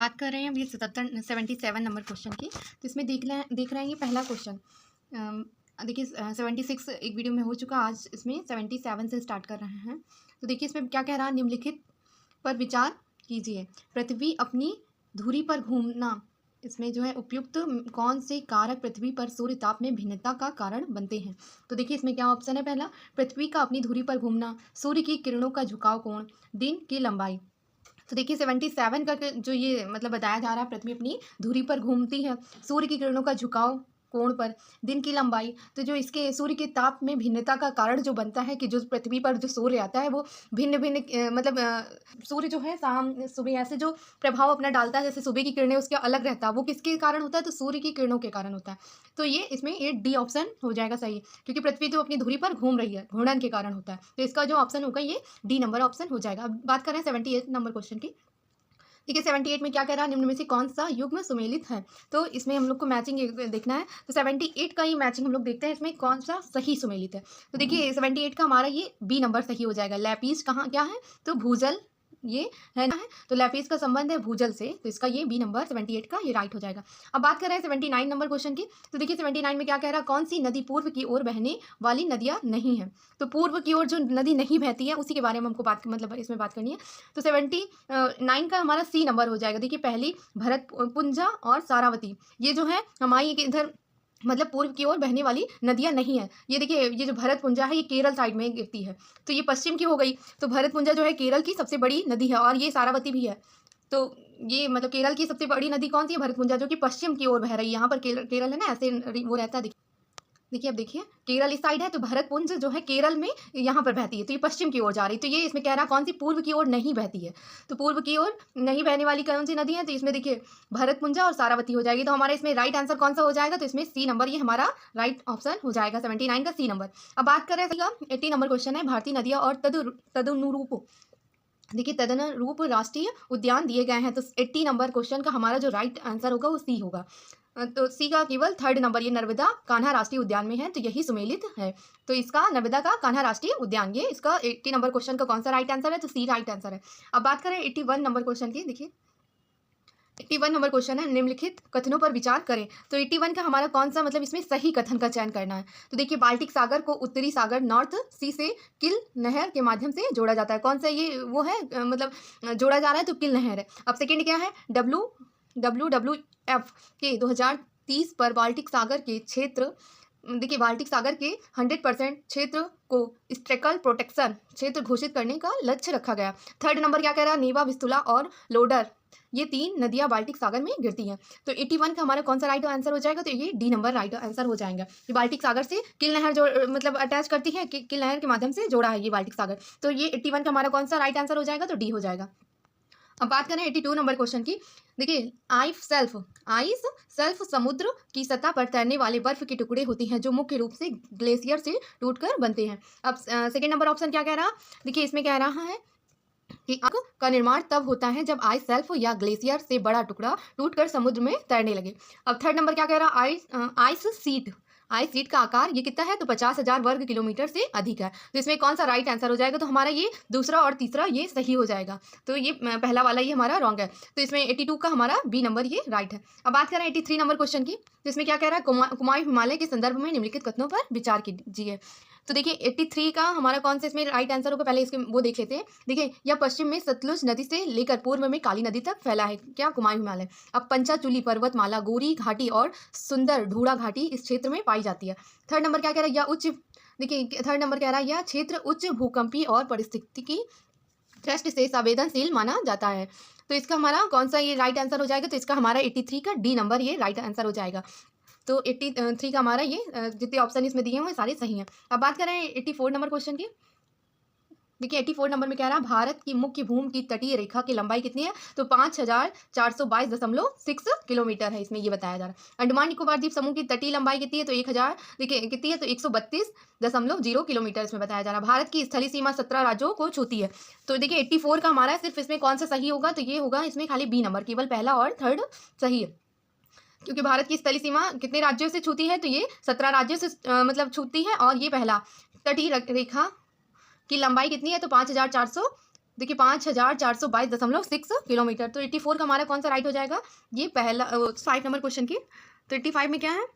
बात कर रहे हैं अभी 77 नंबर क्वेश्चन की। तो इसमें देख रहे हैं ये पहला क्वेश्चन। देखिए 76 एक वीडियो में हो चुका, आज इसमें 77 से स्टार्ट कर रहे हैं। तो देखिए इसमें क्या कह रहा है, निम्नलिखित पर विचार कीजिए। पृथ्वी अपनी धुरी पर घूमना, इसमें जो है उपयुक्त कौन से कारक पृथ्वी पर सूर्य ताप में भिन्नता का कारण बनते हैं। तो देखिए इसमें क्या ऑप्शन है, पहला पृथ्वी का अपनी धुरी पर घूमना, सूर्य की किरणों का झुकाव कोण, दिन की लंबाई। तो देखिए 77 का जो ये मतलब बताया जा रहा है, पृथ्वी अपनी धुरी पर घूमती है, सूर्य की किरणों का झुकाव कोण पर, दिन की लंबाई। तो जो इसके सूर्य के ताप में भिन्नता का कारण जो बनता है कि जो पृथ्वी पर जो सूर्य आता है वो भिन्न भिन्न मतलब सूर्य जो है शाम सुबह ऐसे जो प्रभाव अपना डालता है, जैसे सुबह की किरणें उसके अलग रहता है, वो किसके कारण होता है, तो सूर्य की किरणों के कारण होता है। तो ये इसमें ये डी ऑप्शन हो जाएगा सही, क्योंकि पृथ्वी जो अपनी धुरी पर घूम रही है, घूर्णन के कारण होता है। तो इसका जो ऑप्शन होगा ये डी नंबर ऑप्शन हो जाएगा। अब बात करें 78 नंबर क्वेश्चन की। देखिए 78 में क्या कह रहा है, निम्न में से कौन सा युग्म सुमेलित है। तो इसमें हम लोग को मैचिंग देखना है। तो 78 का ही मैचिंग हम लोग देखते हैं, इसमें कौन सा सही सुमेलित है। तो देखिए 78 का हमारा ये बी नंबर सही हो जाएगा। लैपीस कहाँ क्या है, तो भूजल ये है ना, है तो लैपीस का संबंध है भूजल से, तो इसका ये बी नंबर 78 का ये राइट हो जाएगा। अब बात कर रहे हैं 79 नंबर क्वेश्चन की। तो देखिए 79 में क्या कह रहा है, कौन सी नदी पूर्व की ओर बहने वाली नदियां नहीं है। तो पूर्व की ओर जो नदी नहीं बहती है उसी के बारे में हमको बात मतलब इसमें बात करनी है। तो 79 का हमारा सी नंबर हो जाएगा। देखिए पहली भरतपुंजा और सारावती, ये जो है हमारी इधर मतलब पूर्व की ओर बहने वाली नदियां नहीं है। ये देखिए ये जो भरतपुंजा है ये केरल साइड में गिरती है, तो ये पश्चिम की हो गई। तो भरतपुंजा जो है केरल की सबसे बड़ी नदी है, और ये सारावती भी है। तो ये मतलब केरल की सबसे बड़ी नदी कौन सी है, भरतपुंजा, जो कि पश्चिम की ओर बह रही है। यहाँ पर केरल है ना, ऐसे वो रहता है। देखिए अब देखिए केरल इस साइड है, तो भरतपुंज जो है केरल में यहाँ पर बहती है, तो ये पश्चिम की ओर जा रही है। तो ये इसमें कह रहा है कौन सी पूर्व की ओर नहीं बहती है। तो पूर्व की ओर नहीं बहने वाली कौन सी नदी है, तो इसमें देखिए भरतपुंजा और सारावती हो जाएगी। तो हमारे इसमें राइट आंसर कौन सा हो जाएगा, तो इसमें सी नंबर ये हमारा राइट ऑप्शन हो जाएगा, 79 का सी नंबर। अब बात करें 80 नंबर क्वेश्चन है, भारतीय नदियाँ और तदनुरूप। देखिए तदनुरूप राष्ट्रीय उद्यान दिए गए हैं। तो 80 नंबर क्वेश्चन का हमारा जो राइट आंसर होगा वो सी होगा। तो सी का केवल थर्ड नंबर ये नर्मदा कान्हा राष्ट्रीय उद्यान में है, तो यही सुमेलित है। तो इसका नर्मदा का कान्हा राष्ट्रीय उद्यान, ये इसका 80 नंबर क्वेश्चन का कौन सा राइट आंसर है, तो सी राइट आंसर है। अब बात करें 81 नंबर क्वेश्चन की। देखिए 81 नंबर क्वेश्चन है, निम्नलिखित कथनों पर विचार करें। तो 81 का हमारा कौन सा मतलब इसमें सही कथन का चयन करना है। तो देखिए बाल्टिक सागर को उत्तरी सागर नॉर्थ सी से किल नहर के माध्यम से जोड़ा जाता है। कौन सा ये वो है मतलब जोड़ा जा रहा है, तो किल नहर है। अब सेकेंड क्या है, WWF के 2030 पर बाल्टिक सागर के क्षेत्र, देखिए बाल्टिक सागर के 100% क्षेत्र को स्ट्रेकल प्रोटेक्शन क्षेत्र घोषित करने का लक्ष्य रखा गया। थर्ड नंबर क्या कह रहा है, नेवा विस्तुला और लोडर, ये 3 नदियां बाल्टिक सागर में गिरती हैं। तो 81 का हमारा कौन सा राइट आंसर हो जाएगा, तो ये डी नंबर राइट आंसर हो जाएगा। ये बाल्टिक सागर से किल नहर जो मतलब अटैच करती है, किल नहर के माध्यम से जोड़ा है ये बाल्टिक सागर। तो ये 81 का हमारा कौन सा राइट आंसर हो जाएगा, तो डी हो जाएगा। अब बात करें 82 नंबर क्वेश्चन की। देखिए आइस सेल्फ समुद्र की सतह पर तैरने वाले बर्फ के टुकड़े होती हैं, जो मुख्य रूप से ग्लेशियर से टूटकर बनते हैं। अब सेकेंड नंबर ऑप्शन क्या कह रहा है, देखिए इसमें कह रहा है कि आग का निर्माण तब होता है जब आइस सेल्फ या ग्लेशियर से बड़ा टुकड़ा टूटकर समुद्र में तैरने लगे। अब थर्ड नंबर क्या कह रहा है, आइस सीट का आकार ये कितना है, तो 50,000 वर्ग किलोमीटर से अधिक है। तो इसमें कौन सा राइट आंसर हो जाएगा, तो हमारा ये दूसरा और तीसरा ये सही हो जाएगा। तो ये पहला वाला ये हमारा रॉन्ग है। तो इसमें 82 का हमारा बी नंबर ये राइट है। अब बात करें 83 नंबर क्वेश्चन की। तो इसमें क्या कह रहा है, कुमायूं हिमालय के संदर्भ में निम्नलिखित कथनों पर विचार कीजिए। तो देखिए 83 का हमारा कौन सा इसमें राइट आंसर होगा, पहले इसके वो देख लेते हैं। देखिए यह पश्चिम में सतलुज नदी से लेकर पूर्व में काली नदी तक फैला है, क्या, कुमायूं हिमालय। अब पंचाचूली पर्वतमाला, गोरी घाटी और सुंदर ढूढ़ा घाटी इस क्षेत्र में पाई जाती है। थर्ड नंबर क्या कह रहा है, यह उच्च, देखिए थर्ड नंबर कह रहा है यह क्षेत्र उच्च भूकंपी और परिस्थितिकी दृष्टि से संवेदनशील माना जाता है। तो इसका हमारा कौन सा ये राइट आंसर हो जाएगा, तो इसका हमारा 83 का डी नंबर ये राइट आंसर हो जाएगा। तो 83 का हमारा ये जितने ऑप्शन इसमें दिए हुए सारे सही हैं। अब बात करें 84 नंबर क्वेश्चन की। देखिए 84 नंबर में कह रहा है, भारत की मुख्य भूमि की तटीय रेखा की लंबाई कितनी है, तो 5422.6 किलोमीटर है, इसमें ये बताया जा रहा है। अंडमान निकोबार द्वीप समूह की तटीय लंबाई कितनी है, तो 1000, देखिए कितनी है, तो 132.0 किलोमीटर इसमें बताया जा रहा है। भारत की स्थलीय सीमा 17 राज्यों को छूती है। तो देखिए 84 का हमारा सिर्फ इसमें कौन सा सही होगा, तो ये होगा इसमें खाली बी नंबर, केवल पहला और थर्ड सही है। क्योंकि भारत की स्थलीय सीमा कितने राज्यों से छूती है, तो ये 17 राज्यों से मतलब छूती है, और ये पहला तटीय रेखा की लंबाई कितनी है, तो 5400 देखिए 5422.6 किलोमीटर। तो 84 का हमारा कौन सा राइट हो जाएगा, ये पहला 5 नंबर क्वेश्चन की। तो 85 में क्या है,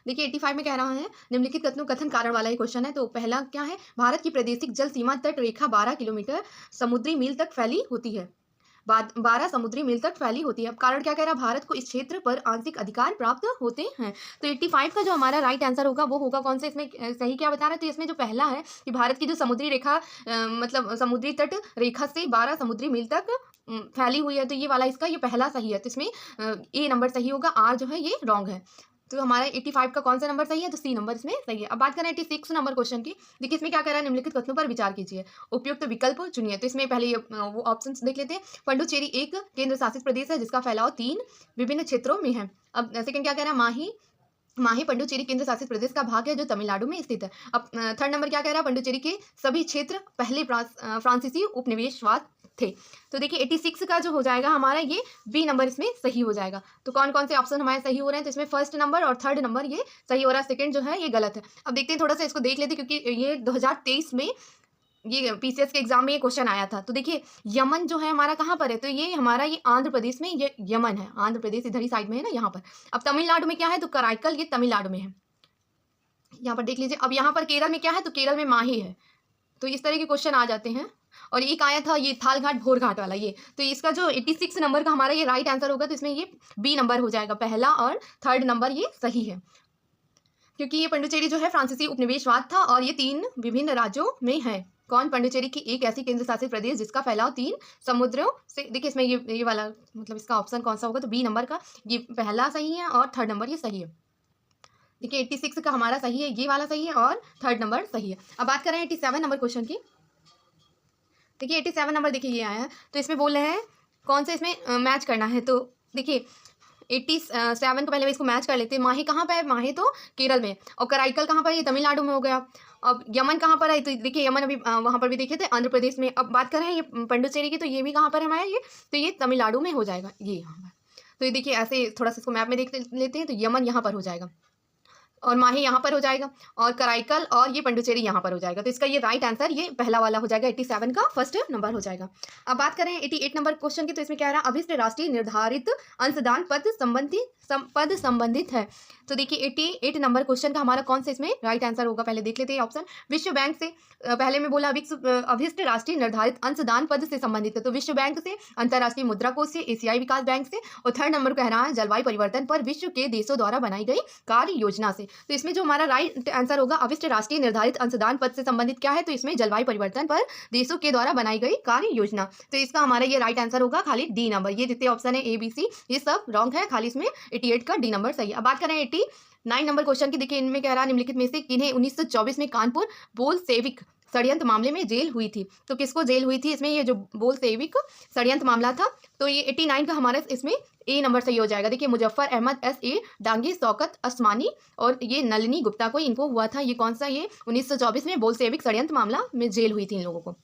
देखिए 85 में कह रहा है निम्नलिखित कथनों कथन कारण वाला ही क्वेश्चन है। तो पहला क्या है, भारत की प्रादेशिक जल सीमा तट रेखा 12 किलोमीटर समुद्री मील तक फैली होती है। 12 समुद्री मील तक फैली होती है। अब कारण क्या कह रहा है, भारत को इस क्षेत्र पर आंशिक अधिकार प्राप्त होते हैं। तो 85 का जो हमारा राइट आंसर होगा वो होगा कौन सा, इसमें सही क्या बता रहा है, तो इसमें जो पहला है कि भारत की जो समुद्री रेखा मतलब समुद्री तट रेखा से 12 समुद्री मील तक फैली हुई है। तो ये वाला इसका ये पहला सही है। तो इसमें ए नंबर सही होगा, आर जो है ये रॉन्ग है। तो हमारा 85 का कौन सा नंबर सही है, तो सी नंबर इसमें सही है। अब बात करें 86 नंबर क्वेश्चन की। देखिए इसमें क्या कह रहा है, निम्नलिखित कथनों पर विचार कीजिए, उपयुक्त विकल्प चुनिए। तो इसमें पहले वो ऑप्शन देख लेते हैं। पुडुचेरी एक केंद्र शासित प्रदेश है जिसका फैलाव 3 विभिन्न क्षेत्रों में है। अब सेकंड क्या कह रहा है, माही पुडुचेरी केंद्र शासित प्रदेश का भाग है जो तमिलनाडु में स्थित है। अब थर्ड नंबर क्या कह रहा है, पुडुचेरी के सभी क्षेत्र पहले फ्रांसीसी उपनिवेशवाद थे। तो देखिए 86 का जो हो जाएगा हमारा ये बी नंबर इसमें सही हो जाएगा। तो कौन कौन से ऑप्शन हमारे सही हो रहे हैं, तो इसमें फर्स्ट नंबर और थर्ड नंबर ये सही हो रहा है, सेकंड जो है ये गलत है। अब देखते हैं, थोड़ा सा इसको देख लेते हैं क्योंकि ये 2023 में ये पीसीएस के एग्जाम में ये क्वेश्चन आया था। तो देखिए यमन जो है हमारा कहाँ पर है, तो ये हमारा ये आंध्र प्रदेश में ये यमन है, आंध्र प्रदेश इधर ही साइड में है ना यहाँ पर। अब तमिलनाडु में क्या है, तो कराईकल ये तमिलनाडु में है, यहाँ पर देख लीजिए। अब यहाँ पर केरल में क्या है, तो केरल में माही है। तो इस तरह के क्वेश्चन आ जाते हैं। और एक आया था ये थालघाट भोरघाट वाला ये, तो इसका जो 86 नंबर का हमारा ये राइट आंसर होगा, तो इसमें ये बी नंबर हो जाएगा, पहला और थर्ड नंबर ये सही है। क्योंकि ये पुडुचेरी जो है फ्रांसीसी उपनिवेशवाद था और ये 3 विभिन्न राज्यों में है। कौन, पुडुचेरी की एक ऐसी केंद्र शासित प्रदेश जिसका फैलाव 3 समुद्रों से। देखिए इसमें ये वाला मतलब इसका ऑप्शन कौन सा होगा, तो बी नंबर का ये पहला सही है और थर्ड नंबर ये सही है। देखिए 86 का हमारा सही है, ये वाला सही है और थर्ड नंबर सही है। अब बात करें 87 नंबर क्वेश्चन की। देखिए 87 नंबर देखिए ये आया है, तो इसमें बोल रहे हैं कौन से इसमें मैच करना है। तो देखिए 87 को पहले मैं इसको मैच कर लेते हैं। माही कहाँ पर है, माही तो केरल में, और कराईकल कहाँ पर है, ये तमिलनाडु में हो गया। अब यमन कहाँ पर है, तो देखिए यमन अभी वहाँ पर भी देखे थे आंध्र प्रदेश में। अब बात कर रहे हैं ये पुडुचेरी की, तो ये भी कहाँ पर है हमारा ये, तो ये तमिलनाडु में हो जाएगा ये यहाँ पर। तो ये देखिए ऐसे थोड़ा सा इसको मैप में देख लेते हैं, तो यमन यहाँ पर हो जाएगा और माही यहाँ पर हो जाएगा और कराईकल और ये पुडुचेरी यहाँ पर हो जाएगा। तो इसका ये राइट आंसर ये पहला वाला हो जाएगा, 87 का फर्स्ट नंबर हो जाएगा। अब बात करें 88 नंबर क्वेश्चन की। तो इसमें क्या रहा, अभिष्ट राष्ट्रीय निर्धारित अंशदान पद संबंधित है। तो देखिए 88 नंबर क्वेश्चन का हमारा कौन सा इसमें राइट आंसर होगा, पहले देख लेते हैं ऑप्शन। विश्व बैंक से पहले में बोला अभिष्ट राष्ट्रीय निर्धारित अंशदान पद से संबंधित है, तो विश्व बैंक से, अंतर्राष्ट्रीय मुद्रा कोष से, एशियाई विकास बैंक से। और थर्ड नंबर कह रहा है जलवायु परिवर्तन पर विश्व के देशों द्वारा बनाई गई कार्य योजना से। तो इसमें जो हमारा राइट आंसर होगा अभिष्ट राष्ट्रीय निर्धारित अंशदान पद से संबंधित क्या है, तो इसमें जलवायु परिवर्तन पर देशों के द्वारा बनाई गई कार्य योजना। तो इसका हमारा ये राइट आंसर होगा खाली डी नंबर। ये जितने ऑप्शन है ABC ये सब रॉन्ग है, खाली इसमें 88 का डी नंबर सही है। अब बात करें 89 नंबर क्वेश्चन की। देखिए इनमें कह रहा है निम्नलिखित में से किन्हें 1924 में कानपुर बोलशेविक षड्यंत्र मामले में जेल हुई थी। तो किसको जेल हुई थी इसमें, ये जो बोलशेविक षड्यंत्र मामला था। तो ये 89 का हमारा इसमें ए नंबर सही हो जाएगा। देखिए मुजफ्फर अहमद SA डांगी, शौकत असमानी और ये नलिनी गुप्ता को इनको हुआ था। ये कौन सा, ये 1924 में बोलशेविक षड्यंत्र मामला में जेल हुई थी इन लोगों को।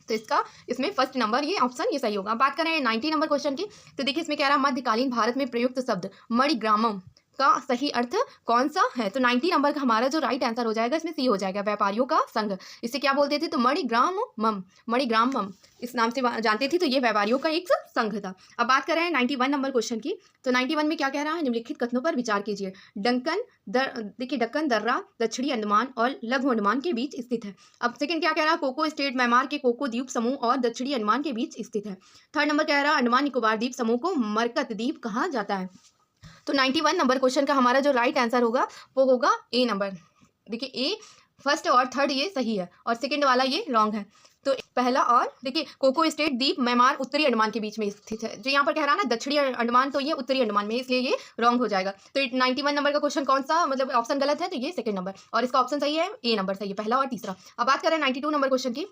तो इसका इसमें फर्स्ट नंबर ये ऑप्शन ये सही होगा। बात करें 90 नंबर क्वेश्चन की। तो देखिए इसमें कह रहा है मध्यकालीन भारत में प्रयुक्त शब्द मणिग्रामम का सही अर्थ कौन सा है। तो 90 नंबर का हमारा जो राइट आंसर हो जाएगा इसमें सी हो जाएगा, व्यापारियों का संघ। इसे क्या बोलते थे, तो मणिग्रामम इस नाम से जानते थे। तो ये व्यापारियों का एक संघ था। अब बात कर रहे हैं 91 नंबर क्वेश्चन की। तो 91 में क्या कह रहा है, निम्नलिखित कथनों पर विचार कीजिए। देखिए दक्कन दर्रा दक्षिणी अंडमान और लघु अंडमान के बीच स्थित है। अब सेकंड क्या कह रहा है, कोको स्टेट म्यांमार के कोको द्वीप समूह और दक्षिणी अंडमान के बीच स्थित है। थर्ड नंबर कह रहा है अंडमान निकोबार द्वीप समूह को मरकत द्वीप कहा जाता है। तो 91 नंबर क्वेश्चन का हमारा जो राइट आंसर होगा वो होगा ए नंबर। देखिए ए फर्स्ट और थर्ड ये सही है और सेकंड वाला ये रॉन्ग है। तो पहला और देखिए कोको स्टेट द्वीप म्यांमार उत्तरी अंडमान के बीच में स्थित है। जो यहाँ पर कह रहा है ना दक्षिणी अंडमान, तो ये उत्तरी अंडमान में, इसलिए ये रॉन्ग हो जाएगा। तो 91 नंबर का क्वेश्चन कौन सा मतलब ऑप्शन गलत है, तो ये सेकंड नंबर और इसका ऑप्शन सही है, ए नंबर सही है, पहला और तीसरा। अब बात करें 92 नंबर क्वेश्चन की।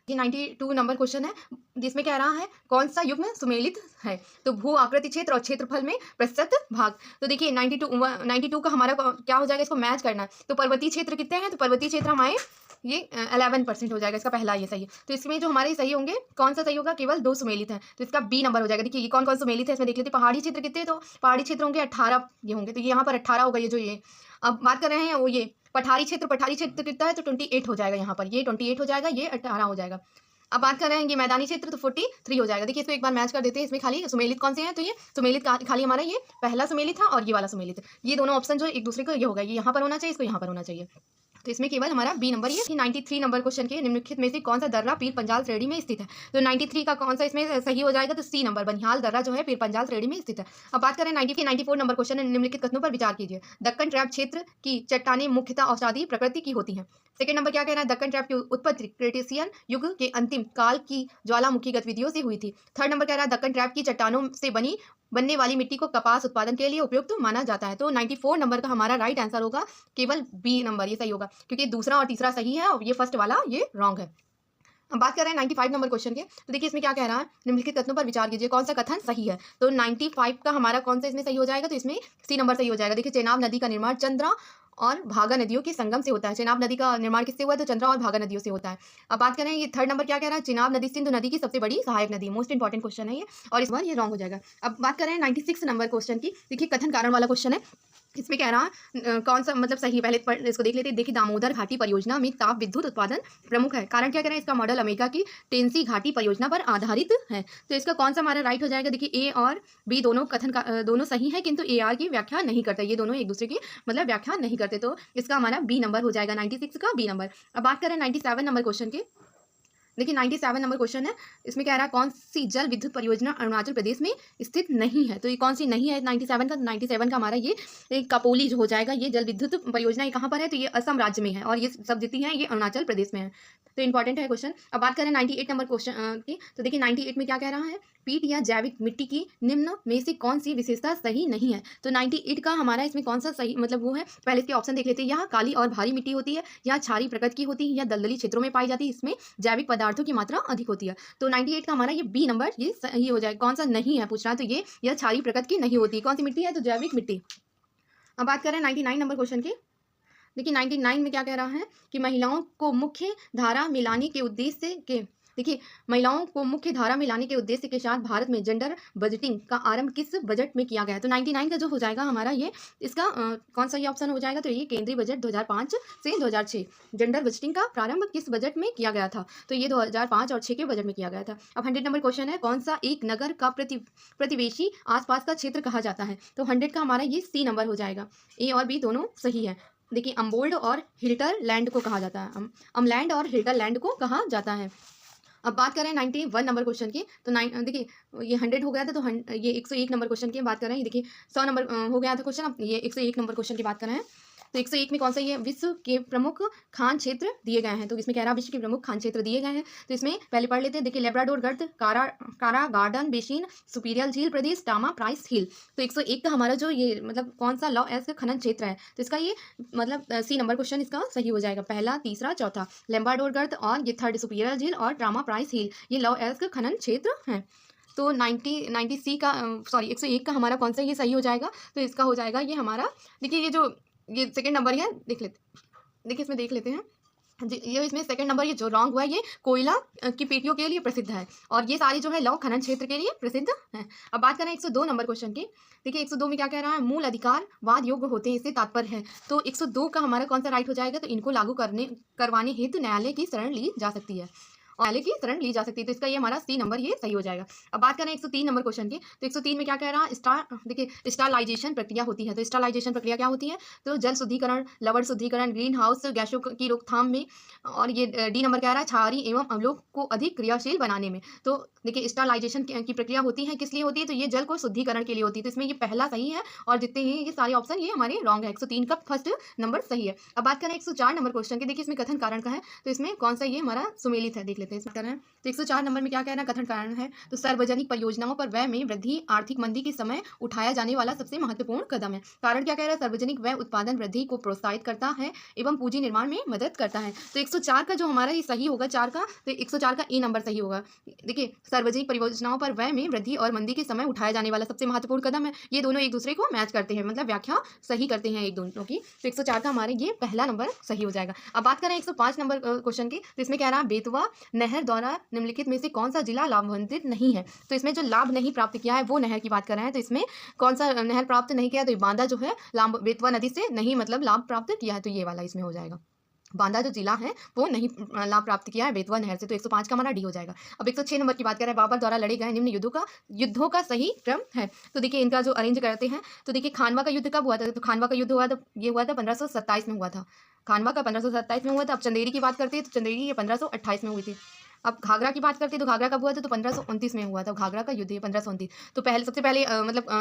ये 92 नंबर क्वेश्चन है जिसमें कह रहा है कौन सा युग्म सुमेलित है। तो भू आकृति क्षेत्र और क्षेत्रफल में प्रतिशत भाग। तो देखिए 92 का हमारा क्या हो जाएगा, इसको मैच करना है। तो पर्वतीय क्षेत्र कितने हैं, तो पर्वतीय क्षेत्र हमारे ये 11% हो जाएगा, इसका पहला ये सही है। तो इसमें जो हमारे सही होंगे कौन सा सही होगा, केवल 2 सुमेलित है, तो इसका बी नंबर हो जाएगा। देखिए ये कौन कौन सुमेलित है इसमें देख लेते हैं। पहाड़ी क्षेत्र कितने, तो पहाड़ी क्षेत्र होंगे 18 ये होंगे, तो यहाँ पर 18 होगा ये जो ये। अब बात कर रहे हैं वो ये पठारी क्षेत्र कितना है, तो 28 हो जाएगा, यहाँ पर ये 28 हो जाएगा, ये 18 हो जाएगा। अब बात कर रहे हैं ये मैदानी क्षेत्र, तो 43 हो जाएगा। देखिए इसको एक बार मैच कर देते हैं। इसमें खाली सुमेलित कौन से हैं, तो ये सुमेलित खाली हमारा ये पहला सुमेलित था और ये वाला सुमेलित। ये दोनों ऑप्शन जो एक दूसरे को ये होगा, ये यहाँ पर होना चाहिए, इसको यहाँ पर होना चाहिए। तो इसमें केवल हमारा बी नंबर ये 93 नंबर क्वेश्चन के निम्नलिखित में से कौन सा दर्रा पीर पंजाल श्रेणी में स्थित है। तो 93 का कौन सा इसमें सही हो जाएगा, तो सी नंबर बनिहाल दर्रा जो है पीर पंजाल श्रेणी में स्थित है। अब बात करें 94 नंबर क्वेश्चन है, निम्नलिखित कथनों पर विचार कीजिए। दक्कन ट्रैप क्षेत्र की चट्टानें मुख्यतः औषधीय प्रकृति की होती हैं। सेकंड नंबर क्या कह रहा है, दक्कन ट्रैप की उत्पत्ति क्रेटेशियन युग के अंतिम काल की ज्वालामुखी गतिविधियों से हुई थी। थर्ड नंबर कह रहा है, दक्कन ट्रैप की चट्टानों से बनने वाली मिट्टी को कपास उत्पादन के लिए उपयुक्त माना जाता है। तो 94 नंबर का हमारा राइट आंसर होगा केवल बी नंबर, ये सही होगा, क्योंकि दूसरा और तीसरा सही है और ये फर्स्ट वाला ये रॉन्ग है। अब बात कर रहे हैं 95 नंबर क्वेश्चन के, तो देखिए इसमें क्या कह रहा है, निम्नलिखित कथनों पर विचार कीजिए, कौन सा कथन सही है। तो 95 का हमारा कौन सा इसमें सही हो जाएगा, तो इसमें सी नंबर सही हो जाएगा। देखिए चेनाब नदी का निर्माण चंद्रा और भागा नदियों के संगम से होता है। चेनाब नदी का निर्माण किससे हुआ है, तो चंद्रा और भागा नदियों से होता है। अब बात करें ये थर्ड नंबर क्या कह रहा है, चेनाब नदी सिंधु नदी की सबसे बड़ी सहायक नदी, मोस्ट इंपॉर्टेंट क्वेश्चन है ये, और इस बार ये रॉन्ग हो जाएगा। अब बात करें 96 नंबर क्वेश्चन की, देखिए कथन कारण वाला क्वेश्चन है। इसमें कह रहा कौन सा मतलब सही, पहले इसको देख लेते हैं। देखिए दामोदर घाटी परियोजना में ताप विद्युत उत्पादन प्रमुख है। कारण क्या कह रहे हैं, इसका मॉडल अमेरिका की टेंसी घाटी परियोजना पर आधारित है। तो इसका कौन सा हमारा राइट हो जाएगा। देखिए ए और बी दोनों कथन दोनों सही है, किंतु ए आर की व्याख्या नहीं करते, ये दोनों एक दूसरे की मतलब व्याख्या नहीं करते। तो इसका हमारा बी नंबर हो जाएगा, 96 का बी नंबर। अब बात करें 97 नंबर क्वेश्चन की, देखिए 97 नंबर क्वेश्चन है। इसमें कह रहा है कौन सी जल विद्युत परियोजना अरुणाचल प्रदेश में स्थित नहीं है। तो ये कौन सी नहीं है 97 का, 97 का हमारा ये कपोली जो हो जाएगा। ये जल विद्युत परियोजना ये कहाँ पर है, तो ये असम राज्य में है, और ये सब जितनी है ये अरुणाचल प्रदेश में है। तो इंपॉर्टेंट है क्वेश्चन। अब बात करें 98 नंबर क्वेश्चन की, तो देखिए 98 में क्या कह रहा है, पीट या जैविक मिट्टी की निम्न में से कौन सी विशेषता सही नहीं है। तो 98 का हमारा इसमें कौन सा सही मतलब वो है, पहले इसके ऑप्शन देख लेते हैं। यहाँ काली और भारी मिट्टी होती है, या क्षारीय प्रकृति की होती है, या दलदली क्षेत्रों में पाई जाती है, इसमें जैविक पदार्थों की मात्रा अधिक होती है। तो 98 का हमारा ये बी नंबर ये सही हो जाए। कौन सा नहीं है पूछ रहा है, तो ये यह क्षारीय प्रकृति की नहीं होती। कौन सी मिट्टी है, तो जैविक मिट्टी। अब बात करें 99 नंबर क्वेश्चन की, देखिए 99 में क्या कह रहा है कि महिलाओं को मुख्य धारा में लाने के उद्देश्य के, देखिए महिलाओं को मुख्य धारा में लाने के उद्देश्य के साथ भारत में जेंडर बजटिंग का आरंभ किस बजट में किया गया है। तो 99 का जो हो जाएगा हमारा ये इसका कौन सा ये ऑप्शन हो जाएगा, तो ये केंद्रीय बजट 2005 से 2006 जेंडर बजटिंग का प्रारंभ किस बजट में किया गया था। तो ये 2005 और 6 के बजट में किया गया था। अब 100 नंबर क्वेश्चन है, कौन सा एक नगर का प्रतिवेशी आसपास का क्षेत्र कहा जाता है। तो 100 का हमारा ये सी नंबर हो जाएगा। ए और बी दोनों सही है। देखिए अम्बोल्ड और हिल्टरलैंड को कहा जाता है, अमलैंड और हिल्टरलैंड को कहा जाता है। अब बात करें 91 नंबर क्वेश्चन की, तो देखिए ये 100 हो गया था, तो ये 101 नंबर क्वेश्चन की बात कर रहे हैं। देखिए 100 नंबर हो गया था क्वेश्चन, अब ये 101 नंबर क्वेश्चन की बात कर रहे हैं। तो 101 में कौन सा ये विश्व के प्रमुख खान क्षेत्र दिए गए हैं। तो इसमें कह रहा है विश्व के प्रमुख खान क्षेत्र दिए गए हैं। तो इसमें पहले पढ़ लेते हैं। देखिए लेब्राडोर गर्त, कारा गार्डन बेसिन, सुपीरियर झील प्रदेश, टामा प्राइस हिल। तो 101 का हमारा जो ये मतलब कौन सा लॉ एस्क खनन क्षेत्र है, तो इसका ये मतलब सी नंबर क्वेश्चन इसका सही हो जाएगा। पहला, तीसरा, चौथा लेब्राडोर गर्त और ये थर्ड सुपीरियर झील और टामा प्राइस हिल ये लॉ एस्क खनन क्षेत्र है। तो 90 सी का 101 का हमारा कौन सा ये सही हो जाएगा, तो इसका हो जाएगा ये हमारा, देखिए ये सेकंड नंबर है, देखिए इसमें देख लेते हैं। ये इसमें सेकंड नंबर ये जो रॉन्ग हुआ है, ये कोयला की पेटियों के लिए प्रसिद्ध है, और ये सारी जो है लौह खनन क्षेत्र के लिए प्रसिद्ध है। अब बात करें 102 नंबर क्वेश्चन की, देखिए 102 में क्या कह रहा है, मूल अधिकार वाद योग्य होते हैं, इससे तात्पर्य है। तो 102 का हमारा कौन सा राइट हो जाएगा, तो इनको लागू करवाने हेतु न्यायालय की शरण ली जा सकती है, न्यायालय की शरण ली जा सकती है। तो इसका ये हमारा सी नंबर ये सही हो जाएगा। अब बात करें 103 नंबर क्वेश्चन की, तो 103 में क्या कह रहा है, देखिए स्टरलाइजेशन प्रक्रिया होती है। तो स्टरलाइजेशन प्रक्रिया क्या होती है, तो जल शुद्धिकरण, लवण शुद्धिकरण, ग्रीन हाउस गैसों की रोकथाम में, और ये डी नंबर कह रहा है क्षारीय एवं अम्लों को अधिक क्रियाशील बनाने में। तो देखिए स्टरलाइजेशन की प्रक्रिया होती है, किस लिए होती है, तो ये जल को शुद्धिकरण के लिए होती है। तो इसमें ये पहला सही है, और जितने हैं ये सारे ऑप्शन ये हमारे रॉन्ग है। 103 का फर्स्ट नंबर सही है। अब बात करें 104 नंबर क्वेश्चन की, देखिए इसमें कथन कारण का है, तो इसमें कौन सा ये हमारा सुमेलित है, देख लेते हैं इसमें करें। तो 104 नंबर में क्या कह रहा है, कथन कारण है, तो सार्वजनिक परियोजनाओं पर व्यय में वृद्धि आर्थिक मंदी के समय उठाया जाने वाला सबसे महत्वपूर्ण कदम है। कारण क्या कह रहा है, सार्वजनिक व्यय उत्पादन वृद्धि को प्रोत्साहित करता है एवं पूंजी निर्माण में मदद करता है। तो 104 का जो हमारा ये सही होगा 4 का, तो 104 का ए नंबर सही होगा। देखिए सार्वजनिक परियोजनाओं पर व्यय में वृद्धि और मंदी के समय उठाया जाने वाला सबसे महत्वपूर्ण कदम है, ये दोनों एक दूसरे को मैच करते हैं, मतलब व्याख्या सही करते हैं एक दोनों की। तो 104 का हमारे ये पहला नंबर सही हो जाएगा। अब बात करें 105 नंबर क्वेश्चन की, तो इसमें कह रहा है बेतवा नहर द्वारा निम्नलिखित में से कौन सा जिला लाभान्वित नहीं है। तो इसमें जो लाभ नहीं प्राप्त किया है वो नहर की बात कर रहे हैं। तो इसमें कौन सा नहर प्राप्त नहीं किया, तो बांदा जो है बेतवा नदी से नहीं मतलब लाभ प्राप्त किया है, तो ये वाला इसमें हो जाएगा। बांदा जो जिला है वो नहीं लाभ प्राप्त किया है बेतवा नहर से, तो 105 का हमारा डी हो जाएगा। अब 106 नंबर की बात करें, बाबर द्वारा लड़े गए निम्न युद्धों का सही क्रम है। तो देखिए इनका जो अरेंज करते हैं, तो देखिए खानवा का युद्ध कब हुआ था, तो खानवा का युद्ध हुआ था, ये हुआ था 1527 में हुआ था। खानवा का 1527 में हुआ था। अब चंदेरी की बात करते हैं, तो चंदेरी ये 1528 में हुई थी। अब घाघरा की बात करते हैं, तो घाघरा कब हुआ था, तो 1529 में हुआ था। घाघरा का युद्ध ये 1529। तो पहले सबसे पहले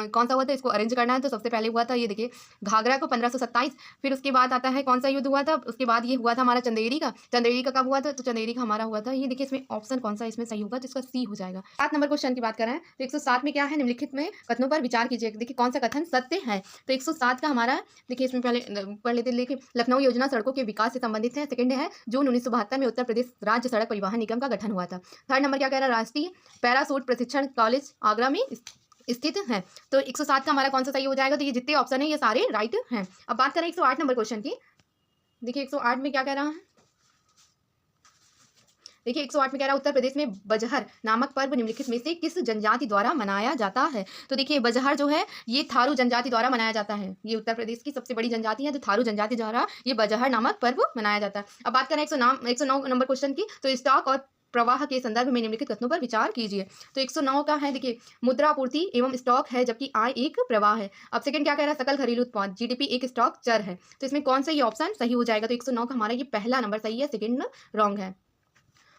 कौन सा हुआ था, इसको अरेंज करना है। तो सबसे पहले हुआ था ये देखिए घाघरा को 1527, फिर उसके बाद आता है कौन सा युद्ध हुआ था, उसके बाद ये हुआ था हमारा चंदेरी का। चंदेरी का कब हुआ था, तो चंदेरी का हमारा हुआ था ये देखिए, इसमें ऑप्शन कौन सा इसमें सही होगा, तो इसका सी हो जाएगा। 7 नंबर क्वेश्चन की बात कर रहे हैं, तो 107 में क्या है, निम्नलिखित में कथनों पर विचार कीजिए। देखिए कौन सा कथन सत्य है। तो 107 का हमारा देखिए, इसमें पहले पढ़ लेते, देखिए लखनऊ योजना सड़कों के विकास से संबंधित है। सेकंड है जून 1972 में उत्तर प्रदेश राज्य सड़क परिवहन निगम का गठन हुआ था। थर्ड नंबर क्या कह रहा है, राष्ट्रीय पैरासूट प्रशिक्षण कॉलेज आगरा में स्थित है। तो 107 का हमारा कौन सा सही हो जाएगा, तो ये जितने ऑप्शन है ये सारे राइट हैं। अब बात करें 108 नंबर क्वेश्चन की। देखिए 108 में क्या कह रहा है, देखिए 108 में कह रहा है उत्तर प्रदेश में बजहर नामक पर्व निम्नलिखित में से किस जनजाति द्वारा मनाया जाता है। तो देखिए बजहर जो है ये थारू जनजाति द्वारा मनाया जाता है। ये उत्तर प्रदेश की सबसे बड़ी जनजाति है, तो थारू जनजाति द्वारा ये बजहर नामक पर्व मनाया जाता है। अब बात करें 109 नंबर क्वेश्चन की, तो स्टॉक और प्रवाह के संदर्भ में निम्नलिखित कथनों पर विचार कीजिए। तो 109 का है देखिए मुद्रा आपूर्ति एवं स्टॉक है जबकि आय एक प्रवाह है। अब सेकंड क्या कह रहा है, सकल घरेलू उत्पाद जीडीपी एक स्टॉक चर है। तो इसमें कौन सा ये ऑप्शन सही हो जाएगा, तो 109 का हमारा ये पहला नंबर सही है, सेकंड रॉन्ग है।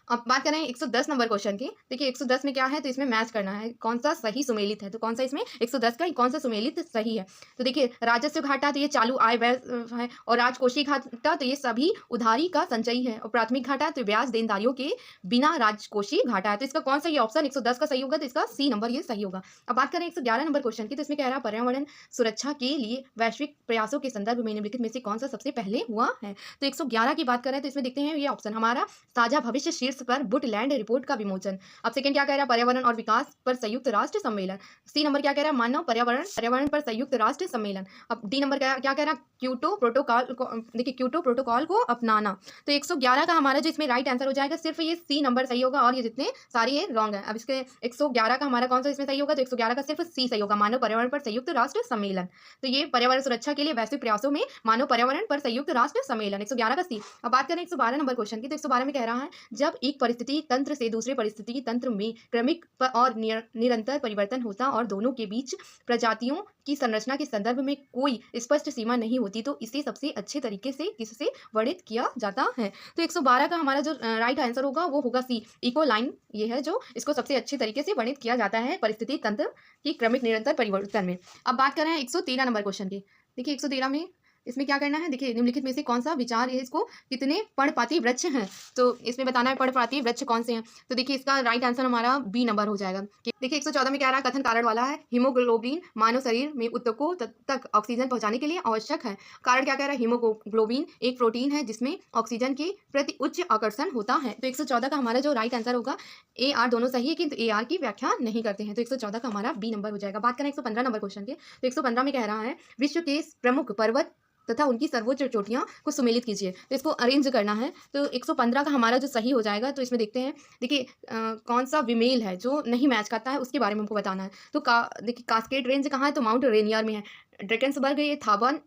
अब बात करें 110 नंबर क्वेश्चन की। देखिए 110 में क्या है, तो इसमें मैच करना है कौन सा सही सुमेलित है। तो कौन सा इसमें 110 का कौन सा सुमेलित सही है। तो देखिए राजस्व घाटा तो ये चालू आय व्यय है, और राजकोषीय घाटा तो ये सभी उधारी का संचयी है, और प्राथमिक घाटा तो ब्याज देनदारियों के बिना राजकोषीय घाटा है। तो इसका कौन सा ये ऑप्शन 110 का सही होगा, तो इसका सी नंबर ये सही होगा। अब बात करें 111 नंबर क्वेश्चन की, तो इसमें कह रहा है पर्यावरण सुरक्षा के लिए वैश्विक प्रयासों के संदर्भ में निम्नलिखित में से कौन सा सबसे पहले हुआ है। तो 111 की बात करें, तो इसमें देखते हैं ये ऑप्शन हमारा साझा भविष्य शीर्ष पर बुटलैंड रिपोर्ट का विमोचन। अब सेकंड क्या कह रहा है, पर्यावरण और विकास पर संयुक्त राष्ट्र सम्मेलन। सी नंबर क्या कह रहा है, मानव पर्यावरण पर संयुक्त राष्ट्र सम्मेलन। अब डी नंबर क्या कह रहा है, क्योटो प्रोटोकॉल को, देखिए क्योटो प्रोटोकॉल को अपनाना। तो 111 का हमारा जो इसमें राइट आंसर हो जाएगा, सिर्फ ये सी नंबर सही होगा, और ये जितने सारे ये रॉन्ग है। अब इसके 111 का हमारा कौन सा इसमें सही होगा, तो 111 का सिर्फ सी सही होगा, मानव पर्यावरण पर संयुक्त राष्ट्र सम्मेलन। तो ये पर्यावरण सुरक्षा के लिए वैश्विक प्रयासों में मानव पर्यावरण पर संयुक्त राष्ट्र सम्मेलन, 111 का सी। अब बात करें 112 नंबर क्वेश्चन की, तो 112 में कह रहा है जब एक परिस्थिति तंत्र से दूसरे परिस्थिति तंत्र में क्रमिक और निरंतर परिवर्तन होता और दोनों के बीच प्रजातियों की संरचना के संदर्भ में कोई स्पष्ट सीमा नहीं होती, तो इसे सबसे अच्छे तरीके से किससे वर्णित किया जाता है। तो 112 का हमारा जो राइट आंसर होगा वो होगा सी, इकोलाइन। ये है जो इसको सबसे अच्छे तरीके से वर्णित किया जाता है परिस्थिति तंत्र की क्रमिक निरंतर परिवर्तन में। अब बात कर रहे हैं 113 नंबर क्वेश्चन की। देखिए 113 में इसमें क्या करना है, देखिए निम्नलिखित में से कौन सा विचार है, इसको कितने पर्णपाती वृक्ष हैं, तो इसमें बताना है पर्णपाती वृक्ष कौन से हैं। तो देखिए इसका राइट आंसर हमारा बी नंबर हो जाएगा। देखिए 114 में क्या रहा, कथन कारण वाला है, हीमोग्लोबिन मानव शरीर में ऊतकों तक ऑक्सीजन पहुंचाने के लिए आवश्यक है। कारण क्या कह रहा है, हीमोग्लोबिन एक प्रोटीन है जिसमें ऑक्सीजन के प्रति उच्च आकर्षण होता है। तो 114 का हमारा जो राइट आंसर होगा, ए आर दोनों सही है, किंतु ए आर की व्याख्या नहीं करते हैं, तो 114 का हमारा बी नंबर हो जाएगा। बात करें 115 नंबर क्वेश्चन के, तो 115 में कह रहा है विश्व के प्रमुख पर्वत तथा उनकी सर्वोच्च चोटियां को सुमेलित कीजिए। तो इसको अरेंज करना है, तो 115 का हमारा जो सही हो जाएगा, तो इसमें देखते हैं, देखिए कौन सा विमेल है जो नहीं मैच करता है उसके बारे में हमको बताना है। तो देखिए कास्केड रेंज कहाँ है, तो माउंट रेनियर में है। ड्रेकेंसबर्ग ये थाबन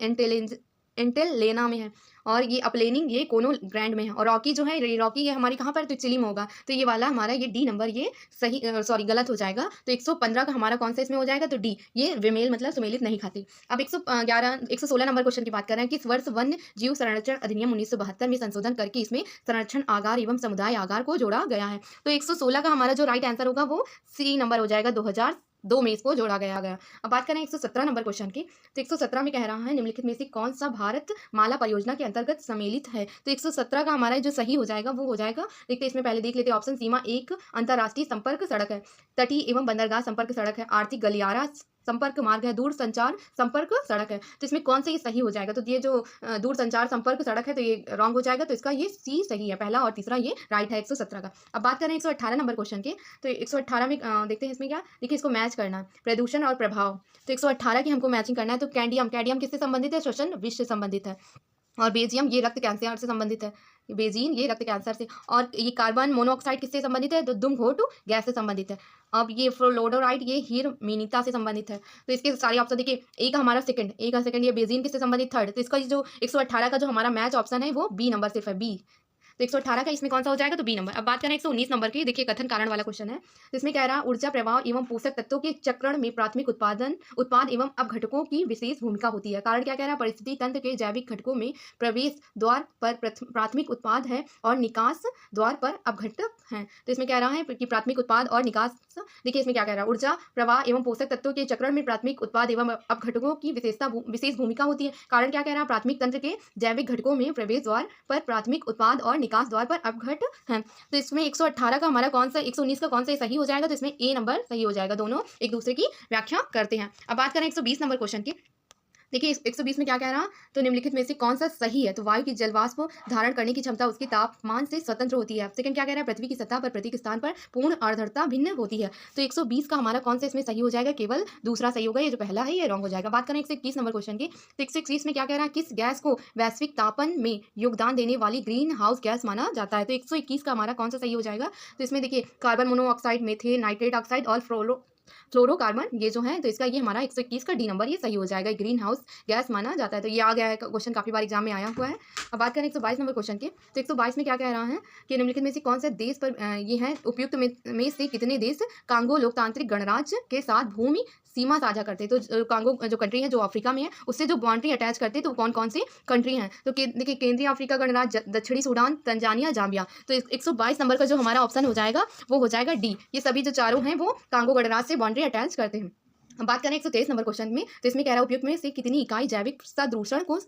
एंटेलेना में है, और ये अपलेनिंग ये कोनो ग्रैंड में है, और रॉकी जो है रॉकी ये हमारी कहाँ पर, तो चिली में होगा। तो ये वाला हमारा ये डी नंबर ये सही गलत हो जाएगा। तो 115 का हमारा कौन सा इसमें हो जाएगा, तो डी, ये विमेल मतलब सुमेलित नहीं खाते। अब 116 नंबर क्वेश्चन की बात कर रहे हैं, किस वर्ष वन्य जीव संरक्षण अधिनियम 1972 में संशोधन करके इसमें संरक्षण आगार एवं समुदाय आगार को जोड़ा गया है। तो 116 का हमारा जो राइट आंसर होगा वो सी नंबर हो जाएगा, 2002 में इसको जोड़ा गया। अब बात करें 117 नंबर क्वेश्चन की, तो 117 में कह रहा है निम्नलिखित में से कौन सा भारत माला परियोजना के अंतर्गत सम्मिलित है। तो 117 का हमारा जो सही हो जाएगा वो हो जाएगा, देखते इसमें पहले देख लेते हैं ऑप्शन। सीमा एक अंतर्राष्ट्रीय संपर्क सड़क है, तटीय एवं बंदरगाह संपर्क सड़क है, आर्थिक गलियारा संपर्क मार्ग है, दूर संचार संपर्क सड़क है। तो इसमें कौन सा ये सही हो जाएगा, तो ये जो दूर संचार संपर्क सड़क है तो ये रॉन्ग हो जाएगा, तो इसका ये सी सही है, पहला और तीसरा ये राइट है 117 का। अब बात करें 118 नंबर क्वेश्चन के, तो 118 में देखते हैं इसमें क्या, देखिए इसको मैच करना है, प्रदूषण और प्रभाव। तो 118 की हमको मैचिंग करना है। तो कैंडियम किससे संबंधित है, श्वसन विष से संबंधित है, और बेजियम ये रक्त कैंसर से संबंधित है। बेजीन ये रक्त कैंसर से। और ये कार्बन मोनोऑक्साइड किससे संबंधित है? तो धूमघोटू गैस से संबंधित है। अब ये फ्लोरोडाइड ये हीरमेनिता से संबंधित है। तो इसके सारे ऑप्शन देखिए, ए का हमारा सेकंड, ए का सेकंड, ये बेजीन किससे संबंधित? थर्ड। तो इसका जो 118 का जो हमारा मैच ऑप्शन है वो बी नंबर सिर्फ है, बी। तो 118 का इसमें कौन सा हो जाएगा? तो बी नंबर। अब बात करें 119 नंबर की, देखिए कथन कारण वाला क्वेश्चन है। तो इसमें कह रहा ऊर्जा प्रवाह एवं पोषक तत्वों के चक्रण में प्राथमिक उत्पाद एवं अपघटकों की विशेष भूमिका होती है। कारण क्या कह रहा है? परिस्थिति तंत्र के जैविक घटकों में प्रवेश द्वार पर प्राथमिक उत्पाद है और निकास द्वार पर अपघटक है। तो इसमें कह रहा है कि प्राथमिक उत्पाद और निकास, देखिए इसमें क्या कह रहा है? ऊर्जा प्रवाह एवं पोषक तत्वों के चक्रण में प्राथमिक उत्पाद एवं अपघटकों की विशेष भूमिका होती है। कारण क्या कह रहा है? प्राथमिक तंत्र के जैविक घटकों में प्रवेश द्वार पर प्राथमिक उत्पाद और निकास द्वार पर अपघट है। तो इसमें 118 का हमारा कौन सा, 119 का कौन सा सही हो जाएगा? तो इसमें ए नंबर सही हो जाएगा। दोनों एक दूसरे की व्याख्या करते हैं। अब बात करें 120 नंबर क्वेश्चन की। देखिए 120 में क्या कह रहा? तो निम्नलिखित में से कौन सा सही है? तो वायु की जलवाष्प धारण करने की क्षमता उसके तापमान से स्वतंत्र होती है। सेकंड क्या कह रहा है? पृथ्वी की सतह पर प्रत्येक स्थान पर पूर्ण आर्द्रता भिन्न होती है। तो 120 का हमारा कौन सा इसमें सही हो जाएगा? केवल दूसरा सही होगा, ये जो पहला है ये रॉन्ग हो जाएगा। बात करें 121 नंबर क्वेश्चन की। तो 121 में क्या कह रहा है? किस गैस को वैश्विक तापन में योगदान देने वाली ग्रीन हाउस गैस माना जाता है? तो 121 का हमारा कौन सा सही हो जाएगा? तो इसमें देखिए carbon monoxide, methane, nitrate oxide और फ्लोरोकार्बन ये जो है, तो इसका ये हमारा 121 का डी नंबर ये सही हो जाएगा। ग्रीन हाउस गैस माना जाता है। तो ये आ गया है क्वेश्चन, काफी बार एग्जाम में आया हुआ है। अब बात करें 122 नंबर क्वेश्चन की। तो 122 में क्या कह रहा है कि निम्नलिखित में से कौन सा देश पर ये है उपयुक्त में से कितने देश कांगो लोकतांत्रिक गणराज्य के साथ भूमि सीमा साझा करते हैं? तो कांगो जो कंट्री है जो अफ्रीका में है उससे जो बाउंड्री अटैच करते हैं तो कौन कौन सी कंट्री हैं? तो देखिए केंद्रीय अफ्रीका गणराज्य, दक्षिणी सूडान, तंजानिया, जाम्बिया। तो 122 नंबर का जो हमारा ऑप्शन हो जाएगा वो हो जाएगा डी। ये सभी जो चारों हैं वो कांगो गणराज्य से बाउंड्री अटैच करते हैं। अब बात करें 123 नंबर क्वेश्चन में। तो इसमें कह रहा है उपयुक्त में से कितनी इकाई जैविक सदूषण को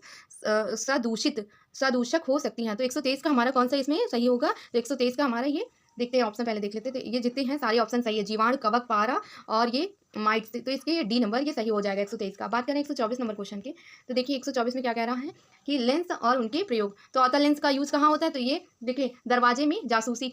सदूषक हो सकती हैं? तो 123 का हमारा कौन सा इसमें सही होगा? तो 123 का हमारा ये देखते हैं, ऑप्शन पहले देख लेते हैं। तो ये जितने हैं सारे ऑप्शन सही है, जीवाणु, कवक, पारा और ये माइट से। तो इसके ये डी नंबर ये सही हो जाएगा 123 का। बात करें 124 नंबर क्वेश्चन की। तो देखिए 124 में क्या कह रहा है कि लेंस और उनके प्रयोग। तो अवतल लेंस का यूज कहाँ होता है? तो ये देखिए दरवाजे में जासूसी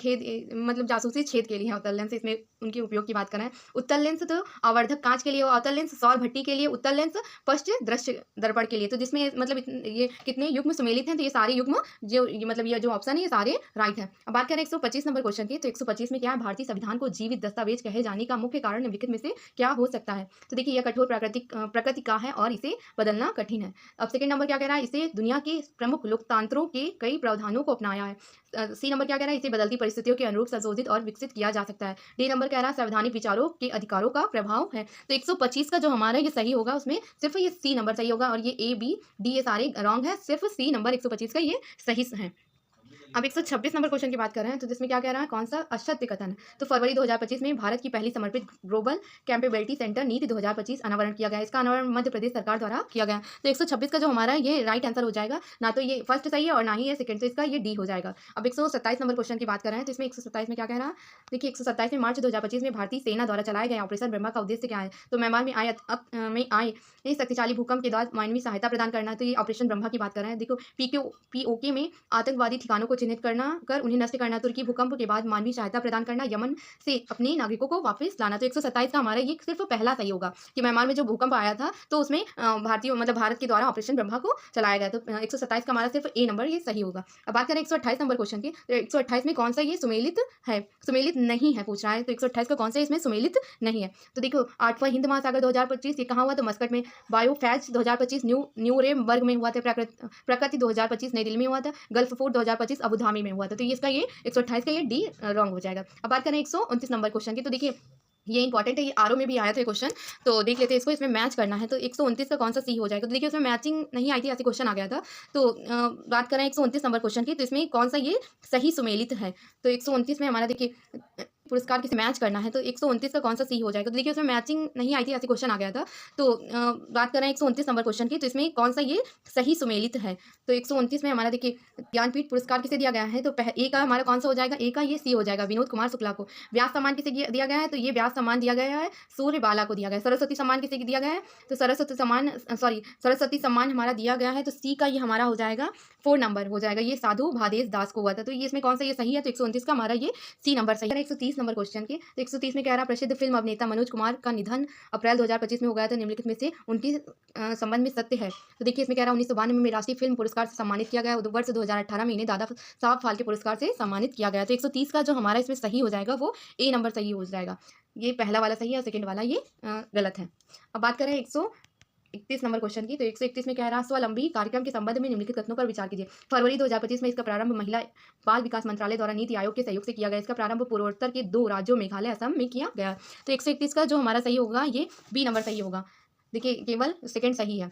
मतलब जासूसी छेद के लिए है अवतल लेंस, इसमें उनके उपयोग की बात करें। उत्तल लेंस तो आवर्धक कांच के लिए, अवतल लेंस सौर भट्टी के लिए, उत्तल लेंस पश्च दृश्य दर्पण के लिए। तो जिसमें मतलब ये कितने युग्म सुमेलित हैं? तो ये सारे युग्म जो मतलब ये जो ऑप्शन है ये सारे राइट है। अब बात करें 125 नंबर क्वेश्चन की। तो 125 में क्या है? भारतीय संविधान को जीवित दस्तावेज कहे जाने का मुख्य कारण निम्नलिखित में से क्या हो सकता है? तो देखिए यह कठोर प्रकृति का है और इसे बदलना कठिन है। अब सेकंड नंबर क्या कह रहा है? इसे दुनिया के प्रमुख लोकतंत्रों के कई प्रावधानों को अपनाया है। सी नंबर क्या कह रहा है? इसे बदलती परिस्थितियों के अनुरूप संशोधित और विकसित किया जा सकता है। डी नंबर कह रहा है संवैधानिक विचारों के अधिकारों का प्रभाव है। तो 125 का जो हमारा ये सही होगा उसमें सिर्फ ये सी नंबर सही होगा और ये ए बी डी ये सारे रॉन्ग है, सिर्फ सी नंबर 125 का ये सही है। अब 126 नंबर क्वेश्चन की बात कर रहे हैं। तो जिसमें क्या कह रहा है? कौन सा असत्य कथन है? तो फरवरी 2025 में भारत की पहली समर्पित ग्लोबल कैपेबिलिटी सेंटर नीति 2025 अनावरण किया गया। इसका अनावरण मध्य प्रदेश सरकार द्वारा किया गया। तो 126 का जो हमारा ये राइट आंसर हो जाएगा, ना तो ये फर्स्ट सही है और ना ही ये सेकंड, तो इसका ये डी हो जाएगा। अब 127 नंबर क्वेश्चन की बात कर रहे हैं। तो इसमें 127 में क्या कह रहा है? देखिए 127 में मार्च 2025 में भारतीय सेना द्वारा चलाए गए ऑपरेशन ब्रह्मा का उद्देश्य क्या है? तो म्यांमार में आए शक्तिशाली भूकंप के बाद मानवीय सहायता प्रदान करना। तो ये ऑपरेशन ब्रह्मा की बात कर रहे हैं। देखो POK में आतंकवादी ठिकानों को चिन्हित करना कर उन्हें नष्ट करना, तुर्की भूकंप के बाद मानवीय सहायता प्रदान करना, यमन से अपने नागरिकों को वापस लाना। तो 127 का हमारा ये सिर्फ पहला सही होगा कि म्यांमार में जो भूकंप आया था तो उसमें भारत के द्वारा ऑपरेशन ब्रह्मा को चलाया गया। तो 127 का हमारा सिर्फ ए नंबर ये सही होगा। अब बात करें 128 नंबर क्वेश्चन की। तो 128 में कौन सा ये सुमेलित है? सुमेलित नहीं है पूछ रहा है। तो 128 का कौन सा इसमें सुमेलित नहीं है? तो देखो 8वां हिंद महासागर 2025 ये कहाँ हुआ? तो मस्कट में। बायोफैज 2025 न्यूरेमबर्ग में हुआ था। प्रकृति 2025 नई दिल्ली में हुआ था। गल्फ फूड 2025 अबू धाबी में हुआ था। तो ये इसका ये 128 का ये डी रॉन्ग हो जाएगा। अब बात करें 129 नंबर क्वेश्चन की। तो देखिए ये इंपॉर्टेंट है, ये आरओ में भी आया था क्वेश्चन, तो देख लेते हैं इसको। इसमें मैच करना है। तो 129 का कौन सा सी हो जाएगा? तो देखिए उसमें मैचिंग नहीं आई थी, ऐसे क्वेश्चन आ गया था। तो बात करें 129 नंबर क्वेश्चन की। तो इसमें कौन सा ये सही सुमेलित है? तो 129 में हमारा देखिए पुरस्कार किसे मैच करना है। तो 129 का कौन सा सी हो जाएगा? तो देखिए उसमें मैचिंग नहीं आई थी, ऐसे क्वेश्चन आ गया था। तो बात करें 129 नंबर क्वेश्चन की। तो इसमें कौन सा ये सही सुमेलित है? तो 129 में हमारा देखिए ज्ञानपीठ पुरस्कार किसे दिया गया है? तो ए का हमारा कौन सा हो जाएगा? ए का ये सी हो जाएगा, विनोद कुमार शुक्ला को। व्यास सम्मान किसे दिया गया है? तो ये व्यास सम्मान दिया गया है सूर्यबाला को दिया गया है। सरस्वती सम्मान किसे दिया गया है? तो सरस्वती सम्मान हमारा दिया गया है। तो सी का ये हमारा हो जाएगा 4 नंबर हो जाएगा, ये साधु भादेश दास को हुआ था। तो ये इसमें कौन सा ये सही है? तो 129 का हमारा ये सी नंबर सही है। 130 31 नंबर क्वेश्चन की। तो 130 में कह रहा प्रसिद्ध फिल्म अभिनेता मनोज कुमार का निधन अप्रैल 2025 में हो गया था, निम्नलिखित में से उनकी संबंध में सत्य है। तो देखिए इसमें कह रहा 1992 में राष्ट्रीय फिल्म पुरस्कार से सम्मानित किया गया। वर्ष 2018 में इन्हें दादा साहब फाल्के पुरस्कार से सम्मानित किया गया। तो 130 का जो हमारा इसमें सही हो जाएगा वो ए नंबर सही हो जाएगा। ये पहला वाला सही है और सेकंड वाला ये गलत है। अब बात करें 131 नंबर क्वेश्चन की। तो 131 में कह रहा स्वावलंबी कार्यक्रम के संबंध में निम्नलिखित कथनों पर विचार कीजिए। फरवरी 2025 में इसका प्रारंभ महिला बाल विकास मंत्रालय द्वारा नीति आयोग के सहयोग से किया गया। इसका प्रारंभ पूर्वोत्तर के 2 राज्यों मेघालय असम में किया गया। तो 131 का जो हमारा सही होगा ये बी नंबर सही होगा। देखिए केवल सेकंड सही है।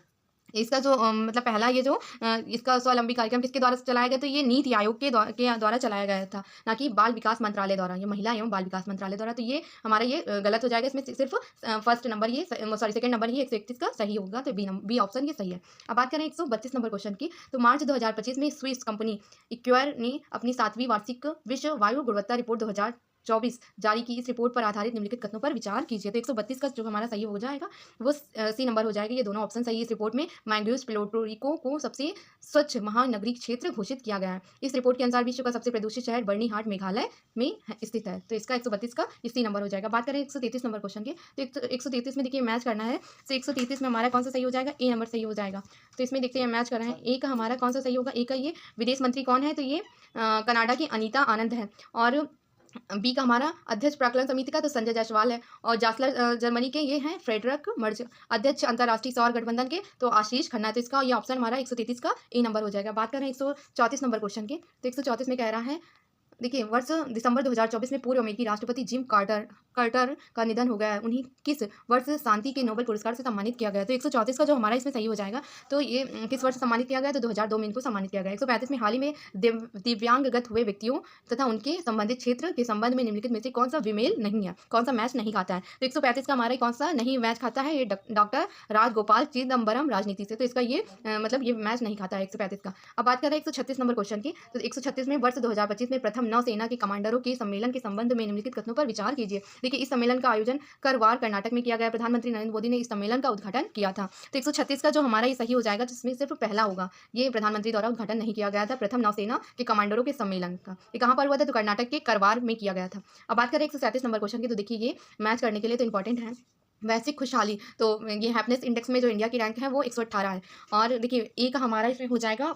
इसका जो मतलब पहला ये जो इसका स्वावलंबी कार्यक्रम किसके द्वारा चलाया गया, तो ये नीति आयोग के द्वारा चलाया गया था, ना कि बाल विकास मंत्रालय द्वारा, ये महिला एवं बाल विकास मंत्रालय द्वारा। तो ये हमारा ये गलत हो जाएगा। इसमें सिर्फ फर्स्ट नंबर ये सेकंड नंबर ही 131 का सही होगा। तो बी ऑप्शन ये सही है। अब बात करें 132 नंबर क्वेश्चन की। तो मार्च 2025 में स्विस कंपनी इक्वायर ने अपनी 7वीं वार्षिक विश्व वायु गुणवत्ता रिपोर्ट 2024 जारी की। इस रिपोर्ट पर आधारित निम्नलिखित कथनों पर विचार कीजिए। तो 132 का जो हमारा सही हो जाएगा वो सी नंबर हो जाएगा। ये दोनों ऑप्शन सही है। इस रिपोर्ट में मैंग्रोव्स प्यूर्टो को सबसे स्वच्छ महानगरीय क्षेत्र घोषित किया गया है। इस रिपोर्ट के अनुसार विश्व का सबसे प्रदूषित शहर बर्नीहाट मेघालय में स्थित है। तो इसका 132 का सी नंबर हो जाएगा। बात करें 133 नंबर क्वेश्चन की। तो 133 में देखिए मैच करना है। तो 133 में हमारा कौन सा सही हो जाएगा, ए नंबर सही हो जाएगा। तो इसमें देखते हैं मैच कर रहे हैं। ए का हमारा कौन सा सही होगा, ए का ये विदेश मंत्री कौन है, तो ये कनाडा की अनीता आनंद है। और बी का हमारा अध्यक्ष प्राक्कलन समिति का तो संजय जायसवाल है। और जासलर जर्मनी के ये हैं फ्रेडरिक मर्ज। अध्यक्ष अंतर्राष्ट्रीय सौर गठबंधन के तो आशीष खन्ना। तो इसका ये ऑप्शन हमारा 133 का ए नंबर हो जाएगा। बात करें 134 नंबर क्वेश्चन की। तो 134 में कह रहा है देखिए वर्ष दिसंबर 2024 में पूर्व अमेरिकी राष्ट्रपति जिम कार्टर का निधन हो गया है। उन्हें किस वर्ष शांति के नोबेल पुरस्कार से सम्मानित किया गया। तो 134 का जो हमारा इसमें सही हो जाएगा, तो ये किस वर्ष सम्मानित किया गया, तो 2002 में इनको सम्मानित किया गया। 135 में हाल ही में दिव्यांगगत हुए व्यक्तियों तथा उनके संबंधित क्षेत्र के संबंध में निम्नलिखित में से कौन सा विमेल नहीं है, कौन सा मैच नहीं खाता है। तो 135 का हमारा कौन सा नहीं मैच खाता है, ये डॉक्टर राजगोपाल चिदम्बरम राजनीति से। तो इसका ये मतलब ये मैच नहीं खाता है 135 का। अब बात करें 136 नंबर क्वेश्चन की। तो 136 में वर्ष 2025 में प्रथम नौसेना के कमांडरों के सम्मेलन के संबंध में निम्नलिखित कथनों पर विचार कीजिए। देखिए इस सम्मेलन का आयोजन करवार कर्नाटक में किया गया। प्रधानमंत्री नरेंद्र मोदी ने इस सम्मेलन का उद्घाटन किया था। तो 136 का जो हमारा ये सही हो जाएगा, जिसमें सिर्फ पहला होगा, ये प्रधानमंत्री द्वारा उद्घाटन नहीं किया गया था प्रथम नौसेना के कमांडरों के सम्मेलन का। ये कहाँ पर हुआ था, तो कर्नाटक के करवार में किया गया था। अब बात करें 137 नंबर क्वेश्चन की। तो देखिए ये मैच करने के लिए तो इंपॉर्टेंट है वैश्विक खुशहाली। तो ये हैप्पीनेस इंडेक्स में जो इंडिया की रैंक है वो 118 है। और देखिए ए का हमारा इसमें हो जाएगा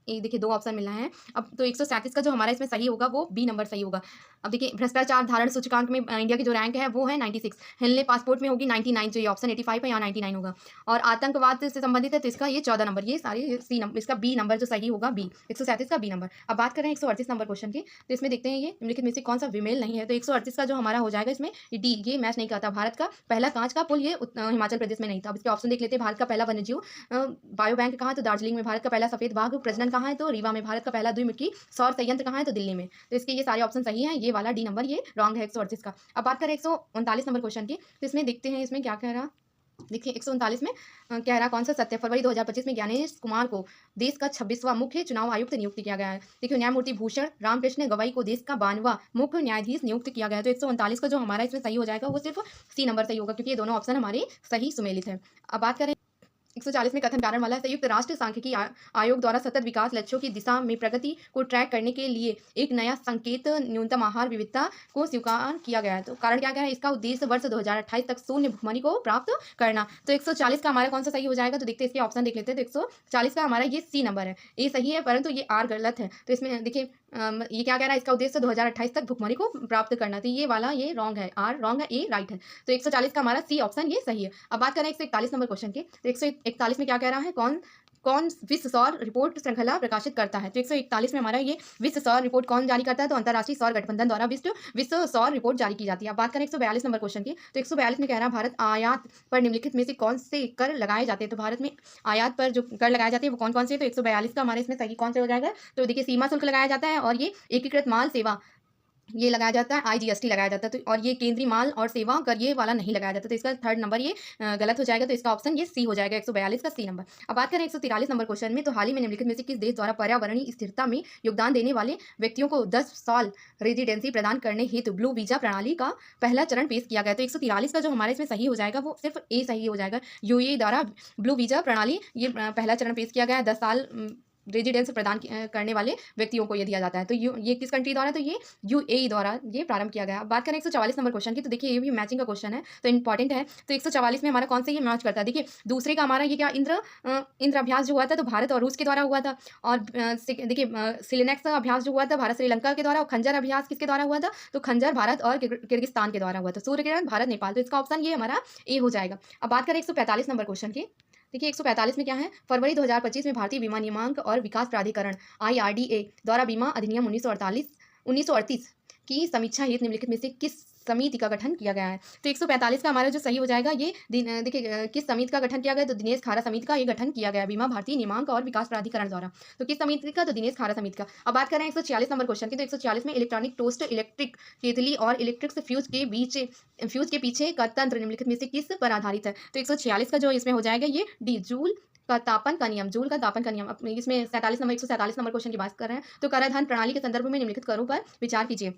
ए, देखिए 2 ऑप्शन मिला है। अब तो 137 का जो हमारा इसमें सही होगा वो बी नंबर सही होगा। अब देखिए भ्रष्टाचार धारण सूचकांक में इंडिया की जो रैंक है वो है 96। हिलने पासपोर्ट में होगी 99, जो ये ऑप्शन 85 है, यहाँ 99 होगा। और आतंकवाद से संबंधित है तो इसका ये 14 नंबर, ये सारे सी नंबर, इसका बी नंबर जो सही होगा बी, 137 का बी नंबर। अब बात करें 138 नंबर क्वेश्चन की। तो इसमें देखते हैं ये निम्नलिखित में से कौन सा विमेल नहीं है। तो 138 का जो हमारा हो जाएगा इसमें डी, ये मैच नहीं करता। भारत का पहला कांच का पुल ये हिमाचल प्रदेश में नहीं था। अब इसके ऑप्शन देख लेते हैं। भारत का पहला वन्यजीव बायो बैंक कहाँ है, तो दार्जिलिंग में। भारत का पहला सफेद बाघ प्रजनन कहाँ है, तो रीवा में। भारत का पहला द्विमुखी सौर संयंत्र कहाँ है, तो दिल्ली में। तो इसके ये सारे ऑप्शन सही हैं। ये वाला डी नंबर ये रॉन्ग है 138 का। अब बात करें 139 नंबर क्वेश्चन की। तो इसमें देखते हैं इसमें क्या कह रहा। देखिए 139 में कह रहा कौन सा सत्य। फरवरी 2025 में ज्ञानेश कुमार को देश का 26वां मुख्य चुनाव आयुक्त नियुक्त किया गया है। देखिए न्यायमूर्ति भूषण रामकृष्ण गवाई को देश का 92वां मुख्य न्यायाधीश नियुक्त किया गया है। तो 139 का जो हमारा इसमें सही हो जाएगा वो सिर्फ सी नंबर सही होगा, क्योंकि ये दोनों ऑप्शन हमारे सही सुमेलित है। अब बात करें 140 में कथन कारण वाला है। संयुक्त राष्ट्र सांख्यिकी आयोग द्वारा सतत विकास लक्ष्यों की दिशा में प्रगति को ट्रैक करने के लिए एक नया संकेत न्यूनतम आहार विविधता को स्वीकार किया गया है। तो कारण क्या है, इसका उद्देश्य वर्ष 2028 तक शून्य भुखमरी को प्राप्त करना। तो 140 का हमारा कौन सा सही हो जाएगा, तो देखते हैं इसके ऑप्शन देख लेते हैं। तो 140 का हमारा ये सी नंबर है, ए सही है परंतु ये आर गलत है। तो इसमें देखिए ये क्या कह रहा है, इसका उद्देश्य 2028 तक भुखमरी को प्राप्त करना। तो ये वाला ये रॉन्ग है, आर रॉन्ग है, ए राइट है। तो 140 का हमारा सी ऑप्शन ये सही है। अब बात करें 141 नंबर क्वेश्चन की। तो 141 में क्या कह रहा है, कौन विश्व सौर रिपोर्ट श्रृंखला प्रकाशित करता है। तो 141 में हमारा ये विश्व सौर रिपोर्ट कौन जारी करता है, तो अंतर्राष्ट्रीय सौर गठबंधन द्वारा विश्व सौर रिपोर्ट जारी की जाती है। अब बात करें 142 नंबर क्वेश्चन की। तो 142 में कह रहा है भारत आयात पर निम्नलिखित में से कौन से कर लगाए जाते हैं। तो भारत में आयात पर जो कर लगाए जाते हैं वो कौन कौन से। तो 142 का हमारे इसमें सही कौन से हो जाएगा, तो देखिए सीमा शुल्क लगाया जाता है, और ये एकीकृत माल सेवा ये लगाया जाता है, IGST लगाया जाता है। तो और ये केंद्रीय माल और सेवा कर ये वाला नहीं लगाया जाता। तो इसका थर्ड नंबर ये गलत हो जाएगा। तो इसका ऑप्शन ये सी हो जाएगा, 142 का सी नंबर। अब बात करें 143 नंबर क्वेश्चन में। तो हाल ही में निम्नलिखित में से किस देश द्वारा पर्यावरणीय स्थिरता में योगदान देने वाले व्यक्तियों को 10 साल रेजिडेंसी प्रदान करने हेतु ब्लू वीजा प्रणाली का पहला चरण पेश किया गया। तो 143 का जो हमारे इसमें सही हो जाएगा वो सिर्फ ए सही हो जाएगा। UAE द्वारा ब्लू वीजा प्रणाली ये पहला चरण पेश किया गया है। 10 साल रेजिडेंस प्रदान करने वाले व्यक्तियों को ये दिया जाता है। तो ये किस कंट्री द्वारा, तो ये यूएई द्वारा ये प्रारंभ किया गया। अब बात करें 144 नंबर क्वेश्चन की, तो देखिए ये भी मैचिंग का क्वेश्चन है, तो इंपॉर्टेंट है। तो 144 में हमारा कौन से ये मैच करता है, देखिए दूसरे का हमारा ये क्या इंद्र अभ्यास जो हुआ था, तो भारत और रूस के द्वारा हुआ था। और देखिए सिलेनेक्स का अभ्यास जो हुआ था भारत श्रीलंका के द्वारा, और खंजर अभ्यास किसके द्वारा हुआ था, तो खंजर भारत और किर्गिस्तान के द्वारा हुआ था। सूर्य किरण भारत नेपाल, तो इसका ऑप्शन ये हमारा ए हो जाएगा। अब बात करें 145 नंबर क्वेश्चन की, देखिए 145 में क्या है, फरवरी 2025 में भारतीय बीमा नियामक और विकास प्राधिकरण IRDA द्वारा बीमा अधिनियम 1938 की समीक्षा हेतु निम्नलिखित में से किस समिति का गठन किया गया है। तो 145 का हमारा जो सही हो जाएगा ये देखिए किस समिति का गठन किया गया, तो दिनेश खारा समिति का ये गठन किया गया बीमा भारतीय नियामक और विकास प्राधिकरण द्वारा। तो किस समिति का, तो दिनेश खारा समिति का। अब बात करें 146 नंबर क्वेश्चन की, तो 146 में इलेक्ट्रॉनिक टोस्ट इलेक्ट्रिक केतली और इलेक्ट्रिक फ्यूज के पीछे का तंत्र निम्नलिखित में से किस पर आधारित है। तो 146 का जो इसमें हो जाएगा ये डी, जूल का तापन का नियम, जूल का तापन का नियम। अब इसमें 147 नंबर क्वेश्चन की बात कर रहे हैं, तो कराधान प्रणाली के संदर्भ में निम्नलिखित करों पर विचार कीजिए।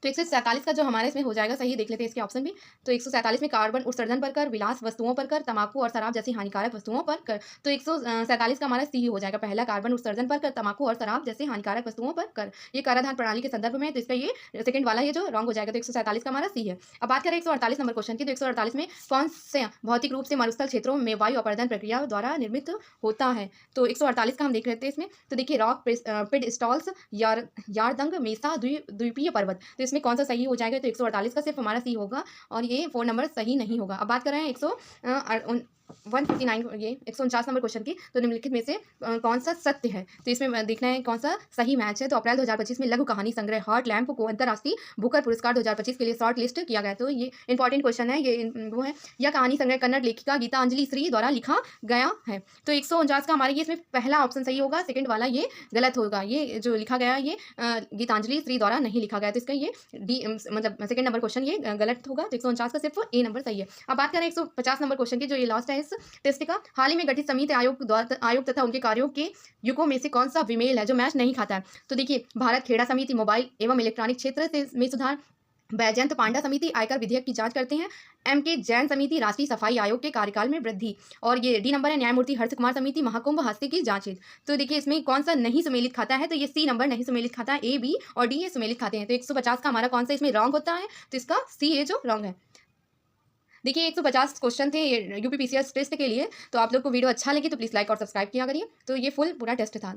तो 147 का जो हमारे इसमें हो जाएगा सही, देख लेते हैं इसके ऑप्शन भी। तो 147 में कार्बन उत्सर्जन पर कर, विलास वस्तुओं पर कर, तंबाकू और शराब जैसी हानिकारक वस्तुओं पर कर। तो 147 का हमारा सी हो जाएगा, पहला कार्बन उत्सर्जन पर कर, तंबाकू और शराब जैसे हानिकारक वस्तुओं पर कर। ये कराधान प्रणाली के संदर्भ में, तो इसका ये सेकंड वाला ये जो रॉन्ग हो जाएगा, तो 147 का हमारा सी है। अब बात करें 148 नंबर क्वेश्चन की, तो 148 में कौन से भौतिक रूप से मरुस्थल क्षेत्रों में वायु अपर्दन प्रक्रिया द्वारा निर्मित होता है। तो 148 का हम देख लेते हैं इसमें, तो देखिए रॉक पिडस्टॉल्स, यारदंग मेसा द्वीपीय पर्वत, तो इसमें कौन सा सही हो जाएगा, तो 148 का सिर्फ हमारा सी होगा और ये 4 नंबर सही नहीं होगा। अब बात कर रहे हैं 159 ये 149 नंबर क्वेश्चन की, तो निम्नलिखित में से कौन सा सत्य है। तो इसमें देखना है कौन सा सही मैच है। तो अप्रैल 2025 में लघु कहानी संग्रह हार्ट लैम्प को अंतर्राष्ट्रीय बुकर पुरस्कार 2025 के लिए शॉर्ट लिस्ट किया गया। तो ये इंपॉर्टेंट क्वेश्चन है, ये वो है। यह कहानी संग्रह कन्नड़ लेखिका गीतांजलि श्री द्वारा लिखा गया है। तो 149 का हमारे ये इसमें पहला ऑप्शन सही होगा, सेकंड वाला ये गलत होगा। ये जो लिखा गया ये गीतांजलि श्री द्वारा नहीं लिखा गया, तो इसका ये डी मतलब सेकंड नंबर क्वेश्चन ये गलत होगा। तो 149 का सिर्फ ए नंबर सही है। अब बात करें 150 नंबर क्वेश्चन की, जो ये लास्ट है इस टेस्ट का, हाल ही में गठित समिति आयोग तथा उनके कार्यों के युगों में से कौन सा विमेल है जो मैच नहीं खाता है। तो देखिए भारत खेड़ा समिति मोबाइल एवं इलेक्ट्रॉनिक क्षेत्र में सुधार, बैजयंत पांडा समिति आयकर विधेयक की जांच करते हैं, MK जैन समिति राष्ट्रीय सफाई आयोग के कार्यकाल में वृद्धि, और ये डी नंबर है न्यायमूर्ति हर्ष कुमार समिति महाकुंभ हादसे की जांच। तो देखिए इसमें कौन सा नहीं सुमेलित खाता है, तो ये सी नंबर नहीं सुमेलित खाता है, A, B और D ये सुमेलित खाते हैं। तो 150 का हमारा कौन सा इसमें रॉन्ग होता है, तो इसका सी ये जो रॉन्ग है। देखिए 150 क्वेश्चन थे ये UPPCS टेस्ट के लिए। तो आप लोग को वीडियो अच्छा लगी तो प्लीज़ लाइक और सब्सक्राइब किया करिए। तो ये फुल पूरा टेस्ट था।